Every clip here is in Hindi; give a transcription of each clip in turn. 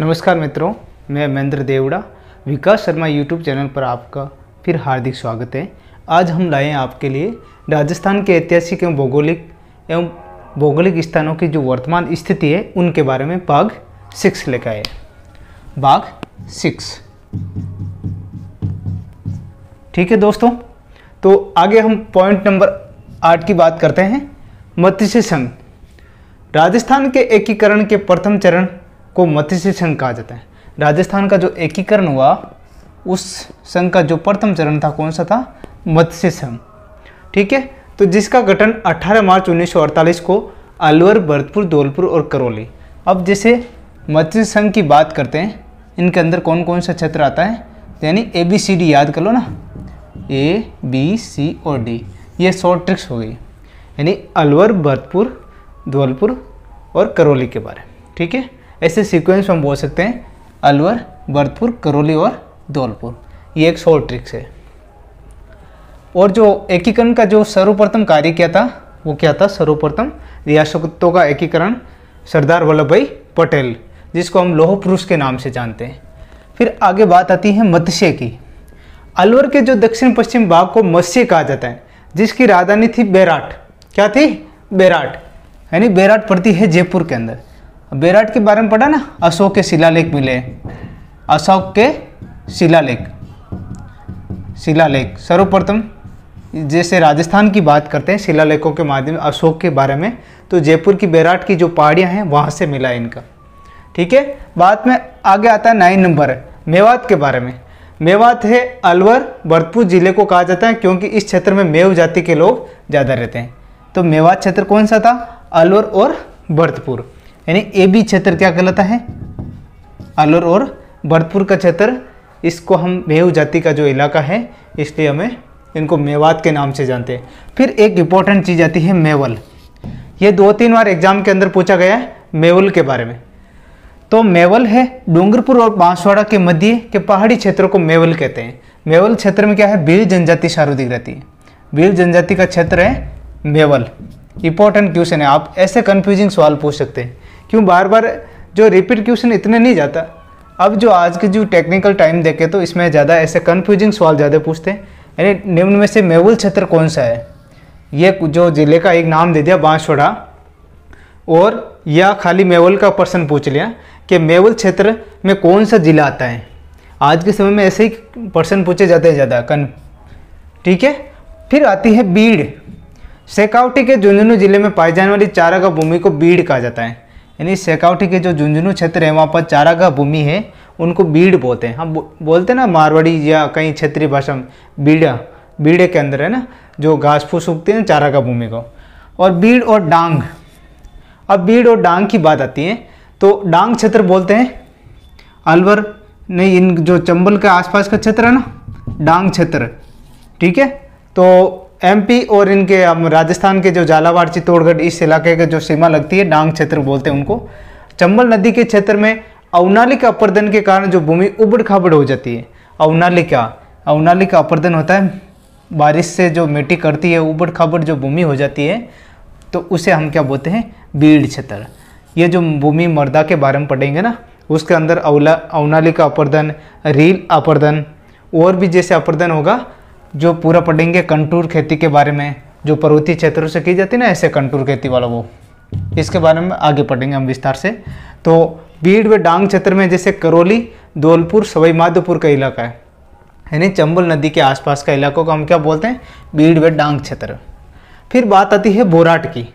नमस्कार मित्रों, मैं महेंद्र देवड़ा विकास शर्मा यूट्यूब चैनल पर आपका फिर हार्दिक स्वागत है। आज हम लाए हैं आपके लिए राजस्थान के ऐतिहासिक एवं भौगोलिक स्थानों की जो वर्तमान स्थिति है उनके बारे में भाग 6 लेकर आए। भाग 6, ठीक है दोस्तों। तो आगे हम पॉइंट नंबर 8 की बात करते हैं। मत्स्य संघ। राजस्थान के एकीकरण के प्रथम चरण को मत्स्य संघ कहा जाता है। राजस्थान का जो एकीकरण हुआ उस संघ का जो प्रथम चरण था कौन सा था? मत्स्य संघ, ठीक है। तो जिसका गठन 18 मार्च 1948 को अलवर, भरतपुर, धौलपुर और करौली। अब जैसे मत्स्य संघ की बात करते हैं, इनके अंदर कौन कौन सा क्षेत्र आता है, यानी ABCD याद कर लो ना, A, B, C और D। ये शॉर्ट ट्रिक्स हो गई, यानी अलवर, भरतपुर, धौलपुर और करौली के बारे में, ठीक है। ऐसे सीक्वेंस में हम बोल सकते हैं अलवर, भरतपुर, करौली और धौलपुर। ये एक शॉर्ट ट्रिक्स है। और जो एकीकरण का जो सर्वप्रथम कार्य किया था वो क्या था? सर्वप्रथम रियासतों का एकीकरण सरदार वल्लभ भाई पटेल, जिसको हम लौह पुरुष के नाम से जानते हैं। फिर आगे बात आती है मत्स्य की। अलवर के जो दक्षिण पश्चिम भाग को मत्स्य कहा जाता है, जिसकी राजधानी थी बेराट। क्या थी? बेराट, यानी बेराट पड़ती है जयपुर के अंदर। बेराट के बारे में पढ़ा ना, अशोक के शिलालेख मिले। अशोक के शिलालेख सर्वप्रथम जैसे राजस्थान की बात करते हैं शिलालेखों के माध्यम से अशोक के बारे में, तो जयपुर की बेराट की जो पहाड़ियाँ हैं वहाँ से मिला इनका, ठीक है। बाद में आगे आता है 9 नंबर मेवात के बारे में। मेवात है अलवर, भरतपुर जिले को कहा जाता है क्योंकि इस क्षेत्र में मेव जाति के लोग ज़्यादा रहते हैं। तो मेवात क्षेत्र कौन सा था? अलवर और भरतपुर, यानी AB क्षेत्र क्या कहलाता है? अलवर और भरतपुर का क्षेत्र। इसको हम मेव जाति का जो इलाका है इसलिए हमें इनको मेवात के नाम से जानते हैं। फिर एक इम्पोर्टेंट चीज़ आती है मेवल। ये 2-3 बार एग्जाम के अंदर पूछा गया है मेवल के बारे में। तो मेवल है डूंगरपुर और बांसवाड़ा के मध्य के पहाड़ी क्षेत्रों को मेवल कहते हैं। मेवल क्षेत्र में क्या है? भील जनजाति सर्वाधिक रहती है। भील जनजाति का क्षेत्र है मेवल। इंपॉर्टेंट क्वेश्चन है, आप ऐसे कंफ्यूजिंग सवाल पूछ सकते हैं। क्यों बार बार जो रिपीट क्वेश्चन इतने नहीं जाता। अब जो आज के जो टेक्निकल टाइम देखे तो इसमें ज़्यादा ऐसे कंफ्यूजिंग सवाल ज़्यादा पूछते हैं। यानी निम्न में से मेवल क्षेत्र कौन सा है? ये जो जिले का एक नाम दे दिया बांसवाड़ा, और या खाली मेवल का प्रश्न पूछ लिया कि मेवल क्षेत्र में कौन सा जिला आता है। आज के समय में ऐसे ही प्रश्न पूछे जाते हैं ज़्यादा ठीक है। फिर आती है बीड़। शेखावटी के झुंझुनू जिले में पाई जाने वाली चारागाह भूमि को बीड़ कहा जाता है। यानी शेखावटी के जो झुंझुनू क्षेत्र है वहाँ पर चारागाह भूमि है, उनको बीड़ बोलते हैं। हम बोलते हैं ना मारवाड़ी या कहीं क्षेत्रीय भाषा में बीड़े के अंदर है ना जो घास फूस उगते हैं चारागाह भूमि को। और बीड़ और डांग। अब बीड़ और डांग की बात आती है तो डांग क्षेत्र बोलते हैं अलवर नहीं, इन जो चंबल के आसपास का क्षेत्र है ना डांग क्षेत्र, ठीक है। तो MP और इनके राजस्थान के जो झालावाड़, चित्तौड़गढ़ इस इलाके के जो सीमा लगती है डांग क्षेत्र बोलते हैं उनको। चंबल नदी के क्षेत्र में अवनाली का अपर्दन के कारण जो भूमि उबड़ खाबड़ हो जाती है। अवनाली का अपर्दन होता है, बारिश से जो मिट्टी करती है उबड़ खाबड़ जो भूमि हो जाती है, तो उसे हम क्या बोलते हैं? बीड़ क्षेत्र। ये जो भूमि मर्दा के बारे में पढ़ेंगे ना उसके अंदर अवनाली का अपर्दन, रील अपर्दन और भी जैसे अपर्दन होगा जो पूरा पढ़ेंगे। कंटूर खेती के बारे में जो पर्वतीय क्षेत्रों से की जाती है ना, ऐसे कंटूर खेती वाला वो, इसके बारे में आगे पढ़ेंगे हम विस्तार से। तो बीड़ व डांग क्षेत्र में जैसे करौली, धौलपुर, सवाई माधोपुर का इलाका है, यानी चंबल नदी के आसपास का इलाकों को हम क्या बोलते हैं? बीड़ व डांग क्षेत्र। फिर बात आती है बोराट की।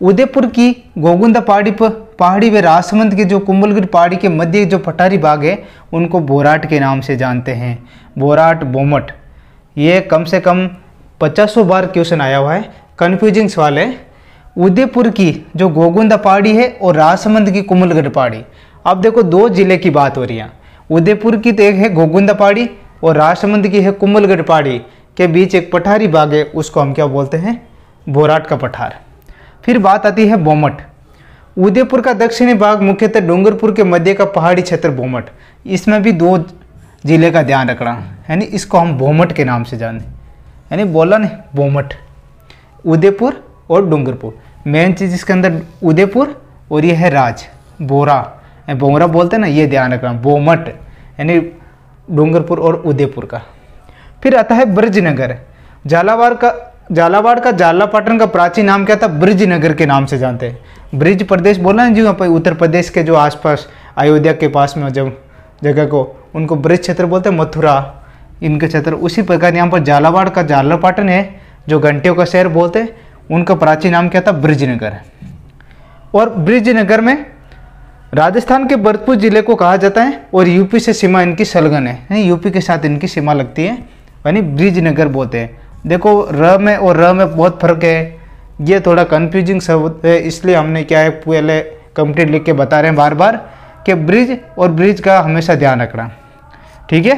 उदयपुर की गोगुंदा पहाड़ी व राजसमंद के जो कुंभलगढ़ पहाड़ी के मध्य जो पठारी भाग है उनको बोराट के नाम से जानते हैं। बोराट, बोमट, ये कम से कम 50 बार क्वेश्चन आया हुआ है। कन्फ्यूजिंग सवाल है। उदयपुर की जो गोगुंदा पहाड़ी है और राजसमंद की कुंभलगढ़ पहाड़ी। अब देखो 2 जिले की बात हो रही है। उदयपुर की तो एक है गोगुंदा पहाड़ी और राजसमंद की है कुंभलगढ़ पहाड़ी के बीच एक पठारी भाग है, उसको हम क्या बोलते हैं? बोराट का पठार। फिर बात आती है बोमट। उदयपुर का दक्षिणी भाग मुख्यतः डूंगरपुर के मध्य का पहाड़ी क्षेत्र बोमट। इसमें भी 2 जिले का ध्यान रखना, यानी इसको हम बोमट के नाम से जाने, यानी बोला नहीं बोमट, उदयपुर और डूंगरपुर। मेन चीज़ इसके अंदर उदयपुर और ये है राज, बोरा, बोमरा बोलते हैं ना, ये ध्यान रखना, बोमट यानी डूंगरपुर और उदयपुर का। फिर आता है ब्रजनगर। झालावाड़ का झालापाटन का प्राचीन नाम क्या था? ब्रजनगर के नाम से जानते हैं। ब्रिज प्रदेश बोला ना जी, वहाँ पर उत्तर प्रदेश के जो आसपास अयोध्या के पास में जब जगह को उनको ब्रिज क्षेत्र बोलते हैं, मथुरा इनके क्षेत्र। उसी प्रकार यहाँ पर झालावाड़ का झालापाटन है जो घंटियों का शहर बोलते हैं, उनका प्राचीन नाम क्या था? ब्रजनगर। और ब्रजनगर में राजस्थान के भरतपुर जिले को कहा जाता है और यूपी से सीमा इनकी संलग्न है, यूपी के साथ इनकी सीमा लगती है, यानी ब्रजनगर बोलते हैं। देखो र में और र में बहुत फर्क है, ये थोड़ा कंफ्यूजिंग शब्द है, इसलिए हमने क्या है पहले कंप्लीट लिख के बता रहे हैं बार बार कि ब्रिज और ब्रिज का हमेशा ध्यान रखना, ठीक है।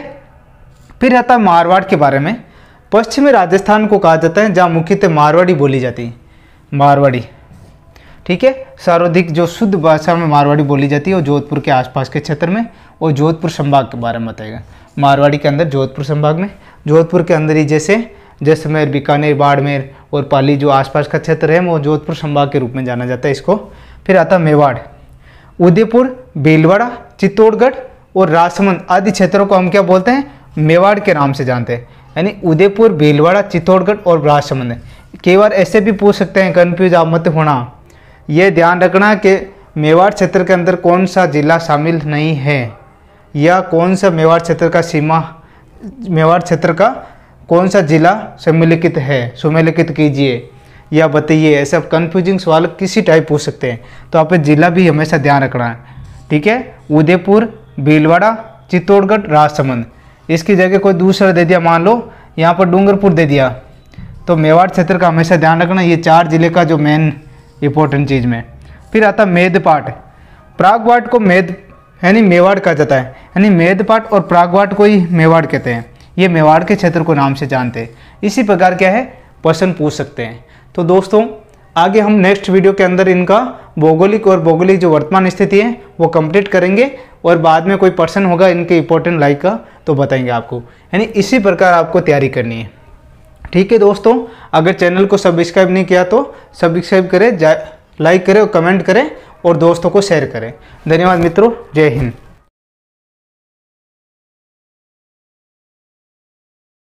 फिर आता है मारवाड़ के बारे में। पश्चिमी राजस्थान को कहा जाता है जहाँ मुख्यतः मारवाड़ी बोली जाती है, मारवाड़ी, ठीक है। सर्वाधिक जो शुद्ध भाषा में मारवाड़ी बोली जाती है वो जोधपुर के आसपास के क्षेत्र में, और जोधपुर संभाग के बारे में बताएगा। मारवाड़ी के अंदर जोधपुर संभाग में, जोधपुर के अंदर ही जैसे जैसलमेर, बीकानेर, बाड़मेर और पाली जो आसपास का क्षेत्र है वो जोधपुर संभाग के रूप में जाना जाता है इसको। फिर आता है मेवाड़। उदयपुर, भीलवाड़ा, चित्तौड़गढ़ और राजसमंद आदि क्षेत्रों को हम क्या बोलते हैं? मेवाड़ के नाम से जानते हैं, यानी उदयपुर, भीलवाड़ा, चित्तौड़गढ़ और राजसमंद। कई बार ऐसे भी पूछ सकते हैं, कन्फ्यूज आप मत होना, ये ध्यान रखना कि मेवाड़ क्षेत्र के अंदर कौन सा जिला शामिल नहीं है, या कौन सा मेवाड़ क्षेत्र का सीमा, मेवाड़ क्षेत्र का कौन सा जिला सम्मिलित है, सुमेलित कीजिए या बताइए। ऐसा कंफ्यूजिंग सवाल किसी टाइप पूछ सकते हैं, तो आप जिला भी हमेशा ध्यान रखना है, ठीक है। उदयपुर, भीलवाड़ा, चित्तौड़गढ़, राजसमंद। इसकी जगह कोई दूसरा दे दिया, मान लो यहाँ पर डूंगरपुर दे दिया, तो मेवाड़ क्षेत्र का हमेशा ध्यान रखना, ये 4 जिले का जो मेन इंपॉर्टेंट चीज़ में। फिर आता मेदपाट। प्रागवाट को मेद यानी मेवाड़ कहा जाता है, यानी मेदपाट और प्रागवाट को ही मेवाड़ कहते हैं, ये मेवाड़ के क्षेत्र को नाम से जानते हैं। इसी प्रकार क्या है प्रश्न पूछ सकते हैं। तो दोस्तों आगे हम नेक्स्ट वीडियो के अंदर इनका भौगोलिक और भौगोलिक जो वर्तमान स्थिति है वो कंप्लीट करेंगे, और बाद में कोई प्रश्न होगा इनके इंपॉर्टेंट लाइक का तो बताएंगे आपको, यानी इसी प्रकार आपको तैयारी करनी है, ठीक है दोस्तों। अगर चैनल को सब्सक्राइब नहीं किया तो सब्सक्राइब करें, लाइक करें और कमेंट करें और दोस्तों को शेयर करें। धन्यवाद मित्रों, जय हिंद।